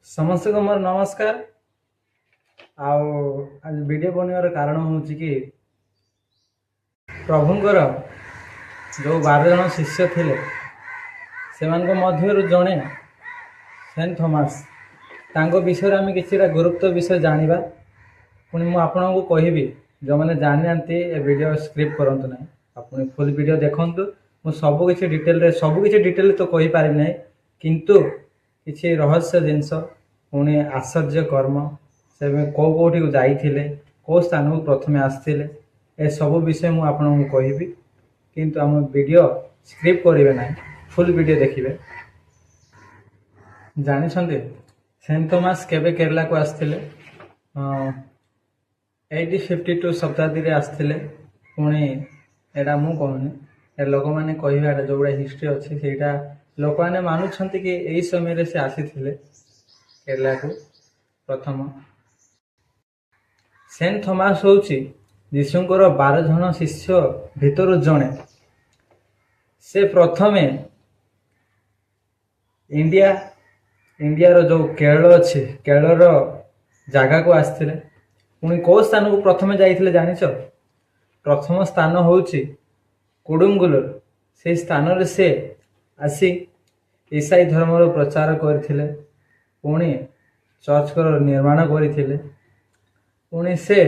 ସମସ୍ତଙ୍କୁ ମୋର ନମସ୍କାର। ଆଉ ଆଜି ଭିଡ଼ିଓ ବନେଇବାର କାରଣ ହେଉଛି କି ପ୍ରଭୁଙ୍କର ଯେଉଁ 12 ଜଣ ଶିଷ୍ୟ ଥିଲେ ସେମାନଙ୍କ ମଧ୍ୟରୁ ଜଣେ ସେଣ୍ଟ ଥୋମାସ, ତାଙ୍କ ବିଷୟରେ ଆମେ କିଛିଟା ଗୁରୁତ୍ୱ ବିଷୟ ଜାଣିବା। ପୁଣି ମୁଁ ଆପଣଙ୍କୁ କହିବି, ଯେଉଁମାନେ ଜାଣିନାହାନ୍ତି ଏ ଭିଡ଼ିଓ ସ୍କ୍ରିପ୍ଟ କରନ୍ତୁ ନାହିଁ, ଆପଣ ଫୁଲ୍ ଭିଡ଼ିଓ ଦେଖନ୍ତୁ। ମୁଁ ସବୁକିଛି ଡିଟେଲରେ ତ କହିପାରିବି ନାହିଁ, କିନ୍ତୁ କିଛି ରହସ୍ୟ ଜିନିଷ, ପୁଣି ଆଶ୍ଚର୍ଯ୍ୟ କର୍ମ, ସେ କେଉଁଠିକୁ ଯାଇଥିଲେ, କେଉଁ ସ୍ଥାନକୁ ପ୍ରଥମେ ଆସିଥିଲେ, ଏସବୁ ବିଷୟ ମୁଁ ଆପଣଙ୍କୁ କହିବି। କିନ୍ତୁ ଆମ ଭିଡ଼ିଓ ସ୍କ୍ରିପ୍ଟ କରିବେ ନାହିଁ, ଫୁଲ୍ ଭିଡ଼ିଓ ଦେଖିବେ। ଜାଣିଛନ୍ତି ସେଣ୍ଟ ଥୋମାସ କେବେ କେରଳାକୁ ଆସିଥିଲେ? 1852 ଶତାବ୍ଦୀରେ ଆସିଥିଲେ। ପୁଣି ଏଇଟା ମୁଁ କହୁନି, ଏ ଲୋକମାନେ କହିବା, ଏଇଟା ଯେଉଁଗୁଡ଼ା ହିଷ୍ଟ୍ରି ଅଛି ସେଇଟା ଲୋକମାନେ ମାନୁଛନ୍ତି କି ଏଇ ସମୟରେ ସେ ଆସିଥିଲେ କେରଳାକୁ ପ୍ରଥମ। ସେଣ୍ଟ ଥୋମାସ ହେଉଛି ଯୀଶୁଙ୍କର 12 ଜଣ ଶିଷ୍ୟ ଭିତରୁ ଜଣେ। ସେ ପ୍ରଥମେ ଇଣ୍ଡିଆର ଯେଉଁ କେରଳ ଅଛି, କେରଳର ଜାଗାକୁ ଆସିଥିଲେ। ପୁଣି କେଉଁ ସ୍ଥାନକୁ ପ୍ରଥମେ ଯାଇଥିଲେ ଜାଣିଛ? ପ୍ରଥମ ସ୍ଥାନ ହେଉଛି କୁଡୁଙ୍ଗୁଲୁର। ସେହି ସ୍ଥାନରେ ସେ ଆସି ଇସାଇ ଧର୍ମର ପ୍ରଚାର କରିଥିଲେ। ପୁଣି ଚର୍ଚ୍ଚର ନିର୍ମାଣ କରିଥିଲେ। ପୁଣି ସେ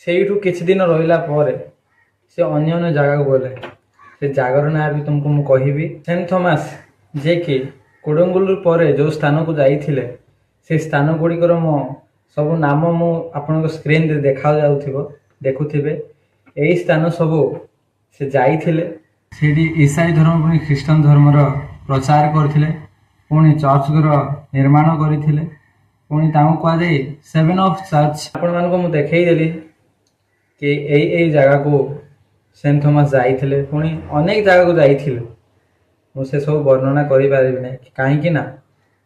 ସେଇଠୁ କିଛି ଦିନ ରହିଲା ପରେ ସେ ଅନ୍ୟ ଜାଗାକୁ ଗଲେ। ସେ ଜାଗାର ନାଁ ବି ତୁମକୁ ମୁଁ କହିବି। ସେଣ୍ଟ ଥୋମାସ ଯିଏକି କୁଡୁଙ୍ଗୁଲୁର ପରେ ଯେଉଁ ସ୍ଥାନକୁ ଯାଇଥିଲେ, ସେ ସ୍ଥାନ ଗୁଡ଼ିକର ସବୁ ନାମ ମୁଁ ଆପଣଙ୍କ ସ୍କ୍ରିନ୍ରେ ଦେଖୁଥିବେ। ଏହି ସ୍ଥାନ ସବୁ ସେ ଯାଇଥିଲେ। ସେଠି ଇସାଇ ଧର୍ମ ପୁଣି ଖ୍ରୀଷ୍ଟାନ ଧର୍ମର ପ୍ରଚାର କରିଥିଲେ। ପୁଣି ଚର୍ଚ୍ଚର ନିର୍ମାଣ କରିଥିଲେ। ପୁଣି ତାଙ୍କୁ କୁହାଯାଏ 7 ଅଫ୍ ଚର୍ଚ୍ଚ। ଆପଣମାନଙ୍କୁ ମୁଁ ଦେଖେଇଦେଲି କି ଏଇ ଜାଗାକୁ ସେଣ୍ଟ ଥୋମାସ ଯାଇଥିଲେ। ପୁଣି ଅନେକ ଜାଗାକୁ ଯାଇଥିଲେ। ମୁଁ ସେସବୁ ବର୍ଣ୍ଣନା କରିପାରିବି ନାହିଁ, କାହିଁକି ନା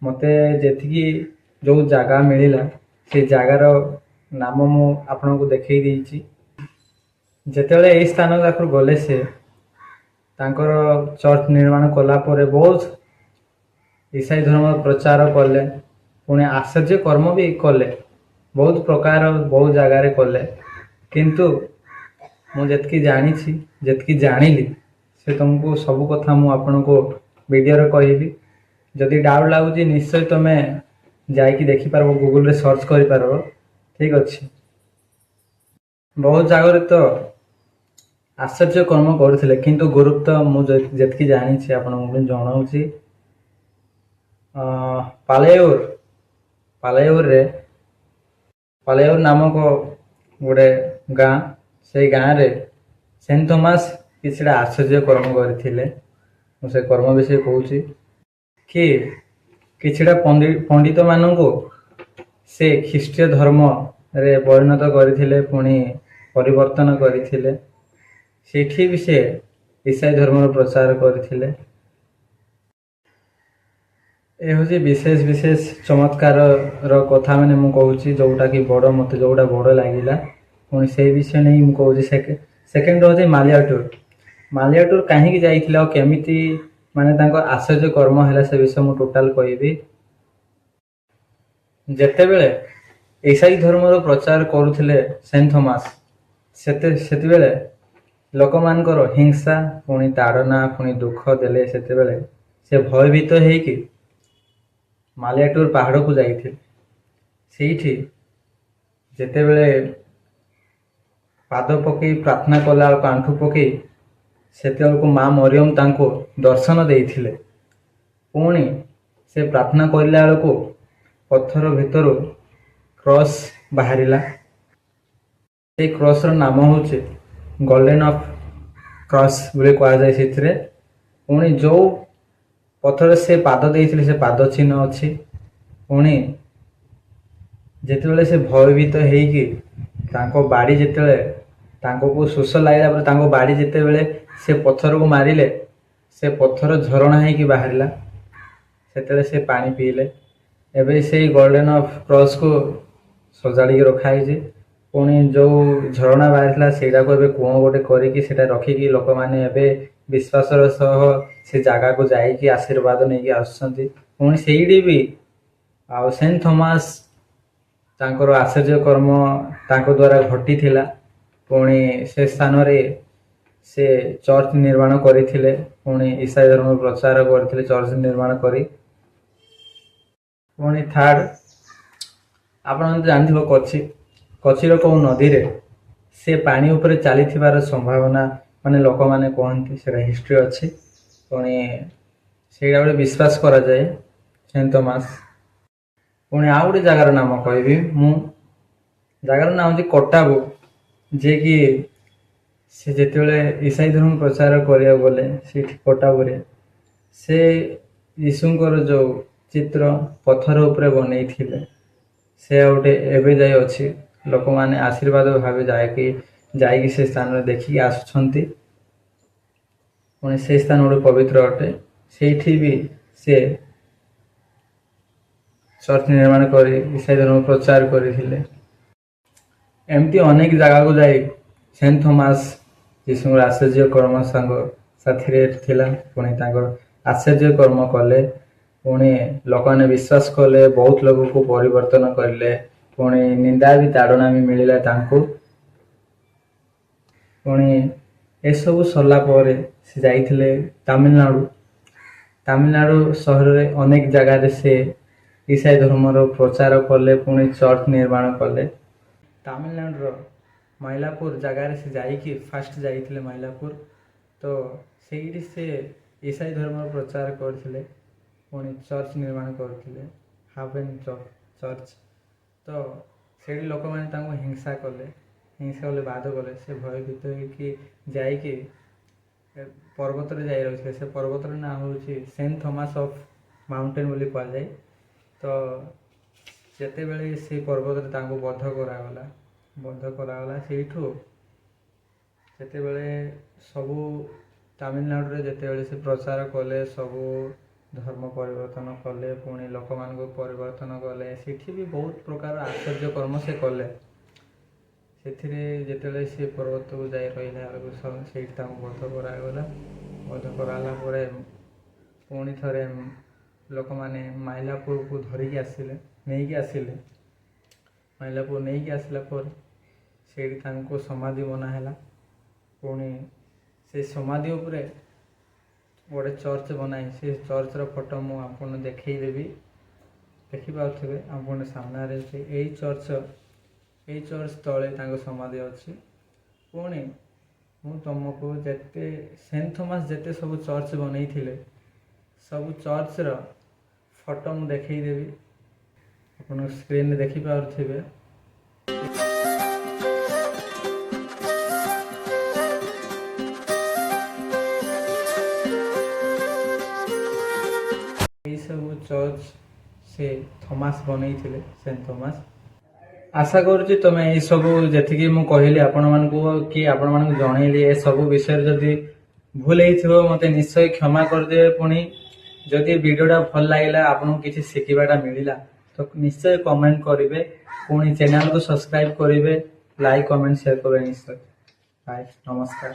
ମୋତେ ଯେତିକି ଯେଉଁ ଜାଗା ମିଳିଲା ସେ ଜାଗାର ନାମ ମୁଁ ଆପଣଙ୍କୁ ଦେଖେଇ ଦେଇଛି। ଯେତେବେଳେ ଏହି ସ୍ଥାନ ପାଖରୁ ଗଲେ, ସେ ତାଙ୍କର ଚର୍ଚ୍ଚ ନିର୍ମାଣ କଲା ପରେ ବହୁତ ଇସାଇ ଧର୍ମ ପ୍ରଚାର କଲେ। ପୁଣି ଆଶ୍ଚର୍ଯ୍ୟ କର୍ମ ବି କଲେ, ବହୁତ ପ୍ରକାର ବହୁତ ଜାଗାରେ କଲେ। କିନ୍ତୁ ମୁଁ ଯେତିକି ଜାଣିଛି, ଯେତିକି ଜାଣିଲି, ସେ ତୁମକୁ ସବୁ କଥା ମୁଁ ଆପଣଙ୍କୁ ଭିଡ଼ିଓରେ କହିବି। ଯଦି ଡାଉଟ୍ ଲାଗୁଛି ନିଶ୍ଚୟ ତୁମେ ଯାଇକି ଦେଖିପାରିବ, ଗୁଗୁଲରେ ସର୍ଚ୍ଚ କରିପାରିବ। ଠିକ୍ ଅଛି। ବହୁତ ଜାଗାରେ ତ ଆଶ୍ଚର୍ଯ୍ୟ କର୍ମ କରୁଥିଲେ, କିନ୍ତୁ ଗୁରୁତ୍ୱ ମୁଁ ଯେତିକି ଜାଣିଛି ଆପଣଙ୍କୁ ଜଣାଉଛି। ପାଲେୟୁର ନାମକ ଗୋଟେ ଗାଁ, ସେଇ ଗାଁରେ ସେଣ୍ଟ ଥୋମାସ କିଛିଟା ଆଶ୍ଚର୍ଯ୍ୟ କର୍ମ କରିଥିଲେ। ମୁଁ ସେ କର୍ମ ବିଷୟରେ କହୁଛି କି କିଛିଟା ପଣ୍ଡିତମାନଙ୍କୁ ସେ ଖ୍ରୀଷ୍ଟୀୟ ଧର୍ମରେ ପରିଣତ କରିଥିଲେ, ପୁଣି ପରିବର୍ତ୍ତନ କରିଥିଲେ। ସେଠି ବି ସେ ଇସାଇ ଧର୍ମର ପ୍ରଚାର କରିଥିଲେ। ଏ ହେଉଛି ବିଶେଷ ଚମତ୍କାରର କଥା ମାନେ ମୁଁ କହୁଛି, ଯେଉଁଟାକି ମୋତେ ଯେଉଁଟା ବଡ଼ ଲାଗିଲା। ପୁଣି ସେଇ ବିଷୟ ନେଇ ମୁଁ କହୁଛି। ସେକେଣ୍ଡ ହେଉଛି ମାଲିଆ ଟୁର୍ କାହିଁକି ଯାଇଥିଲେ ଆଉ କେମିତି ମାନେ ତାଙ୍କ ଆଶ୍ଚର୍ଯ୍ୟ କର୍ମ ହେଲା, ସେ ବିଷୟ ମୁଁ ଟୋଟାଲ କହିବି। ଯେତେବେଳେ ଇସାଇ ଧର୍ମର ପ୍ରଚାର କରୁଥିଲେ ସେଣ୍ଟ ଥୋମାସ, ସେତେବେଳେ ଲୋକମାନଙ୍କର ହିଂସା, ପୁଣି ତାଡ଼ନା, ପୁଣି ଦୁଃଖ ଦେଲେ। ସେତେବେଳେ ସେ ଭୟଭୀତ ହେଇକି ମାଲିଆ ଟୁର୍ ପାହାଡ଼କୁ ଯାଇଥିଲେ। ସେଇଠି ଯେତେବେଳେ ପାଦ ପକେଇ ପ୍ରାର୍ଥନା କଲା ବେଳକୁ, ଆଣ୍ଠୁ ପକେଇ, ସେତେବେଳକୁ ମା ମରିୟମ ତାଙ୍କୁ ଦର୍ଶନ ଦେଇଥିଲେ। ପୁଣି ସେ ପ୍ରାର୍ଥନା କରିଲା ବେଳକୁ ପଥର ଭିତରୁ କ୍ରସ୍ ବାହାରିଲା। ସେଇ କ୍ରସ୍ର ନାମ ହେଉଛି ଗୋଲ୍ଡେନ୍ ଅଫ୍ କ୍ରସ୍ ବୋଲି କୁହାଯାଏ ସେଥିରେ। ପୁଣି ଯେଉଁ ପଥରରେ ସେ ପାଦ ଦେଇଥିଲେ, ସେ ପାଦ ଚିହ୍ନ ଅଛି। ପୁଣି ଯେତେବେଳେ ସେ ଭୟଭୀତ ହେଇକି ତାଙ୍କ ବାଡ଼ି, ଯେତେବେଳେ ତାଙ୍କୁ ଶୋଷ ଲାଗିଲା ପରେ ତାଙ୍କ ବାଡ଼ି ଯେତେବେଳେ ସେ ପଥରକୁ ମାରିଲେ, ସେ ପଥର ଝରଣା ହେଇକି ବାହାରିଲା। ସେତେବେଳେ ସେ ପାଣି ପିଇଲେ। ଏବେ ସେଇ ଗୋଲ୍ଡେନ୍ ଅଫ୍ କ୍ରସ୍କୁ ସଜାଡ଼ିକି ରଖାହେଇଛି। ପୁଣି ଯେଉଁ ଝରଣା ବାହାରିଥିଲା ସେଇଟାକୁ ଏବେ କୂଅ ଗୋଟେ କରିକି ସେଇଟା ରଖିକି ଲୋକମାନେ ଏବେ ବିଶ୍ୱାସର ସହ ସେ ଜାଗାକୁ ଯାଇକି ଆଶୀର୍ବାଦ ନେଇକି ଆସୁଛନ୍ତି। ପୁଣି ସେଇଠି ବି ଆଉ ସେଣ୍ଟ ଥମାସ ତାଙ୍କର ଆଶ୍ଚର୍ଯ୍ୟ କର୍ମ ତାଙ୍କ ଦ୍ୱାରା ଘଟିଥିଲା। ପୁଣି ସେ ସ୍ଥାନରେ ସେ ଚର୍ଚ୍ଚ ନିର୍ମାଣ କରିଥିଲେ। ପୁଣି ଇସାଇ ଧର୍ମ ପ୍ରଚାର କରିଥିଲେ ଚର୍ଚ୍ଚ ନିର୍ମାଣ କରି। ପୁଣି ଥାର୍ଡ, ଆପଣ ଜାଣିଥିବ କଚିର କୋଉ ନଦୀରେ ସେ ପାଣି ଉପରେ ଚାଲିଥିବାର ସମ୍ଭାବନା ମାନେ ଲୋକମାନେ କୁହନ୍ତି, ସେଟା ହିଷ୍ଟ୍ରି ଅଛି। ପୁଣି ସେଇଟା ଗୋଟେ ବିଶ୍ୱାସ କରାଯାଏ ସେଣ୍ଟ ଥମାସ। ପୁଣି ଆଉ ଗୋଟେ ଜାଗାର ନାମ କହିବି ମୁଁ। ଜାଗାର ନାମ ହେଉଛି କୋଟାବୁ, ଯିଏକି ସେ ଯେତେବେଳେ ଇସାଇ ଧର୍ମ ପ୍ରଚାର କରିବାକୁ ଗଲେ ସେଇଠି କୋଟାବୁରେ ସେ ଯୀଶୁଙ୍କର ଯୋଉ ଚିତ୍ର ପଥର ଉପରେ ବନେଇଥିଲେ, ସେ ଗୋଟେ ଏବେ ଯାଇ ଅଛି। ଲୋକମାନେ ଆଶୀର୍ବାଦ ଭାବେ ଯାଇକି ସେ ସ୍ଥାନରେ ଦେଖିକି ଆସୁଛନ୍ତି। ପୁଣି ସେ ସ୍ଥାନ ଗୋଟେ ପବିତ୍ର ଅଟେ। ସେଇଠି ବି ସେ ଚର୍ଚ୍ଚ ନିର୍ମାଣ କରି ଇସାଇ ଧର୍ମ ପ୍ରଚାର କରିଥିଲେ। ଏମିତି ଅନେକ ଜାଗାକୁ ଯାଇ ସେଣ୍ଟ ଥମାସ ଯୀଶୁଙ୍କର ଆଶ୍ଚର୍ଯ୍ୟ କର୍ମ ସାଥିରେ ଥିଲା। ପୁଣି ତାଙ୍କର ଆଶ୍ଚର୍ଯ୍ୟ କର୍ମ କଲେ। ପୁଣି ଲୋକମାନେ ବିଶ୍ୱାସ କଲେ, ବହୁତ ଲୋକଙ୍କୁ ପରିବର୍ତ୍ତନ କରିଲେ। ପୁଣି ନିନ୍ଦା ବି ତାଡ଼ନା ବି ମିଳିଲା ତାଙ୍କୁ। ପୁଣି ଏସବୁ ସରିଲା ପରେ ସେ ଯାଇଥିଲେ ତାମିଲନାଡୁ ସହରରେ ଅନେକ ଜାଗାରେ ସେ ଇସାଇ ଧର୍ମର ପ୍ରଚାର କଲେ। ପୁଣି ଚର୍ଚ୍ଚ ନିର୍ମାଣ କଲେ। ତାମିଲନାଡୁର ମାଇଲାପୁର ଜାଗାରେ ସେ ଫାଷ୍ଟ ଯାଇଥିଲେ ମାଇଲାପୁର। ତ ସେଇଠି ସେ ଇସାଇ ଧର୍ମର ପ୍ରଚାର କରିଥିଲେ। ପୁଣି ଚର୍ଚ୍ଚ ନିର୍ମାଣ କରିଥିଲେ, ହାଭେନ୍ ଚର୍ଚ୍ଚ। ତ ସେଇଠି ଲୋକମାନେ ତାଙ୍କୁ ହିଂସା କଲେ, ବାଦ କଲେ। ସେ ଭୟଭୀତ ହେଇକି ଯାଇକି ପର୍ବତରେ ଯାଇ ରହିଥିଲେ। ସେ ପର୍ବତର ନାଁ ହେଉଛି ସେଣ୍ଟ ଥମାସ ଅଫ୍ ମାଉଣ୍ଟେନ ବୋଲି କୁହାଯାଏ। ତ ଯେତେବେଳେ ସେ ପର୍ବତରେ ତାଙ୍କୁ ବଧ କରାଗଲା ସେଇଠୁ ଯେତେବେଳେ ସବୁ ତାମିଲନାଡୁରେ ଯେତେବେଳେ ସେ ପ୍ରଚାର କଲେ, ସବୁ ଧର୍ମ ପରିବର୍ତ୍ତନ କଲେ, ପୁଣି ଲୋକମାନଙ୍କୁ ପରିବର୍ତ୍ତନ କଲେ। ସେଠି ବି ବହୁତ ପ୍ରକାର ଆଶ୍ଚର୍ଯ୍ୟ କର୍ମ ସେ କଲେ। ସେଥିରେ ଯେତେବେଳେ ସେ ପର୍ବତକୁ ଯାଇ ରହିଲା ବେଳକୁ ସେଇଠି ତାଙ୍କୁ ବଧ କରାଗଲା। ବଧ କରାଗଲା ପରେ ପୁଣି ଥରେ ଲୋକମାନେ ମାଇଲାପୁରକୁ ନେଇକି ଆସିଲେ। ମାଇଲାପୁର ନେଇକି ଆସିଲା ପରେ ସେଇଠି ତାଙ୍କୁ ସମାଧି ବନା ହେଲା। ପୁଣି ସେ ସମାଧି ଉପରେ ଗୋଟେ ଚର୍ଚ୍ଚ ବନାଇ, ସେ ଚର୍ଚ୍ଚର ଫଟୋ ମୁଁ ଆପଣଙ୍କୁ ଦେଖେଇଦେବି, ଦେଖିପାରୁଥିବେ ଆପଣ ସାମ୍ନାରେ। ଏଇ ଚର୍ଚ୍ଚ ତଳେ ତାଙ୍କ ସମାଧି ଅଛି। ପୁଣି ମୁଁ ତୁମକୁ ସେଣ୍ଟ ଥମାସ ଯେତେ ସବୁ ଚର୍ଚ୍ଚ ବନେଇଥିଲେ, ସବୁ ଚର୍ଚ୍ଚର ଫଟୋ ମୁଁ ଦେଖେଇଦେବି, ଆପଣ ସ୍କ୍ରିନରେ ଦେଖିପାରୁଥିବେ। ଏଇସବୁ ଚର୍ଚ୍ଚ ସେ ଥମାସ ବନେଇଥିଲେ, ସେଣ୍ଟ ଥମାସ। ଆଶା କରୁଛି ତମେ ଏଇସବୁ ଯେତିକି ମୁଁ କହିଲି ଆପଣମାନଙ୍କୁ ଜଣେଇଲି, ଏସବୁ ବିଷୟରେ ଯଦି ଭୁଲ ହେଇଥିବ ମୋତେ ନିଶ୍ଚୟ କ୍ଷମା କରିଦେବେ। ପୁଣି ଯଦି ଭିଡ଼ିଓଟା ଭଲ ଲାଗିଲା, ଆପଣଙ୍କୁ କିଛି ଶିଖିବାଟା ମିଳିଲା, ତ ନିଶ୍ଚୟ କମେଣ୍ଟ କରିବେ। ପୁଣି ଚ୍ୟାନେଲକୁ ସବସ୍କ୍ରାଇବ କରିବେ, ଲାଇକ୍ କମେଣ୍ଟ ସେୟାର କରିବେ ନିଶ୍ଚୟ। ବାଏ, ନମସ୍କାର।